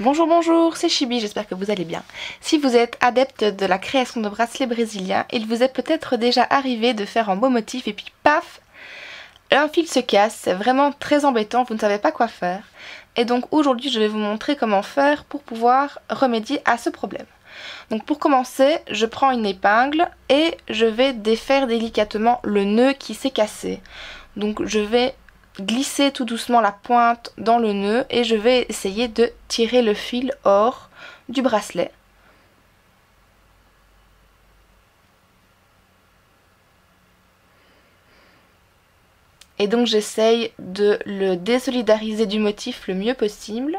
Bonjour, bonjour, c'est Chibi, j'espère que vous allez bien. Si vous êtes adepte de la création de bracelets brésiliens, il vous est peut-être déjà arrivé de faire un beau motif et puis paf, un fil se casse, c'est vraiment très embêtant, vous ne savez pas quoi faire. Et donc aujourd'hui je vais vous montrer comment faire pour pouvoir remédier à ce problème. Donc pour commencer, je prends une épingle et je vais défaire délicatement le nœud qui s'est cassé. Donc je vais glisser tout doucement la pointe dans le nœud et je vais essayer de tirer le fil hors du bracelet. Et donc j'essaye de le désolidariser du motif le mieux possible.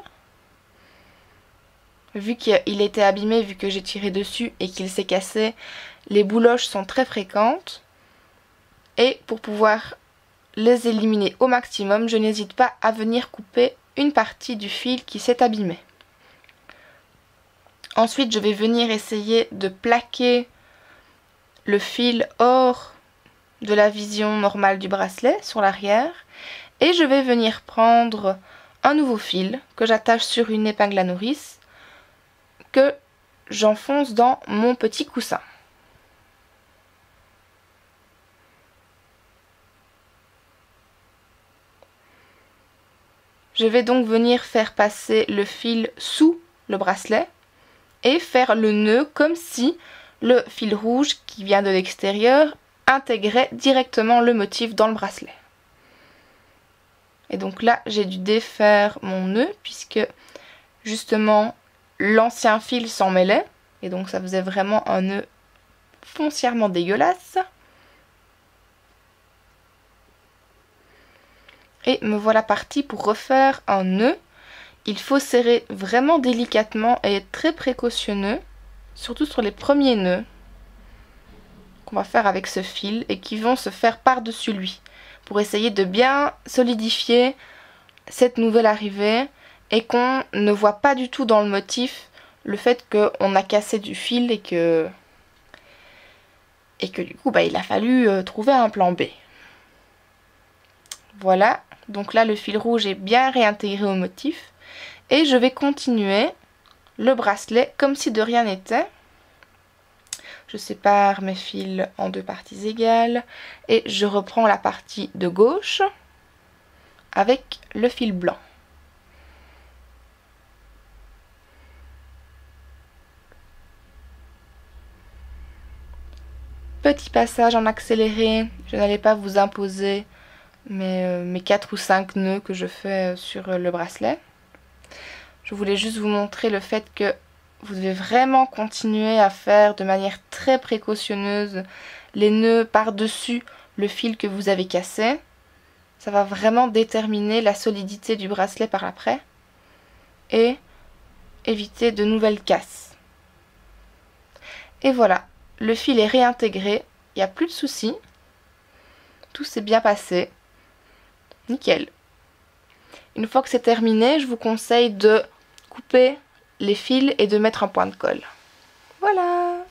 Vu qu'il était abîmé, vu que j'ai tiré dessus et qu'il s'est cassé, les bouloches sont très fréquentes. Et pour pouvoir les éliminer au maximum, je n'hésite pas à venir couper une partie du fil qui s'est abîmé. Ensuite, je vais venir essayer de plaquer le fil hors de la vision normale du bracelet sur l'arrière. Et je vais venir prendre un nouveau fil que j'attache sur une épingle à nourrice que j'enfonce dans mon petit coussin. Je vais donc venir faire passer le fil sous le bracelet et faire le nœud comme si le fil rouge qui vient de l'extérieur intégrait directement le motif dans le bracelet. Et donc là, j'ai dû défaire mon nœud puisque justement l'ancien fil s'en mêlait et donc ça faisait vraiment un nœud foncièrement dégueulasse. Et me voilà partie pour refaire un nœud. Il faut serrer vraiment délicatement et être très précautionneux, surtout sur les premiers nœuds qu'on va faire avec ce fil et qui vont se faire par-dessus lui pour essayer de bien solidifier cette nouvelle arrivée et qu'on ne voit pas du tout dans le motif le fait qu'on a cassé du fil et que du coup il a fallu trouver un plan B. Voilà, donc là le fil rouge est bien réintégré au motif et je vais continuer le bracelet comme si de rien n'était. Je sépare mes fils en deux parties égales et je reprends la partie de gauche avec le fil blanc. Petit passage en accéléré, je n'allais pas vous imposer mes 4 ou 5 nœuds que je fais sur le bracelet. Je voulais juste vous montrer le fait que vous devez vraiment continuer à faire de manière très précautionneuse les nœuds par-dessus le fil que vous avez cassé. Ça va vraiment déterminer la solidité du bracelet par après et éviter de nouvelles casses. Et voilà, le fil est réintégré, il n'y a plus de soucis, tout s'est bien passé, nickel. Une fois que c'est terminé, je vous conseille de couper les fils et de mettre un point de colle. Voilà!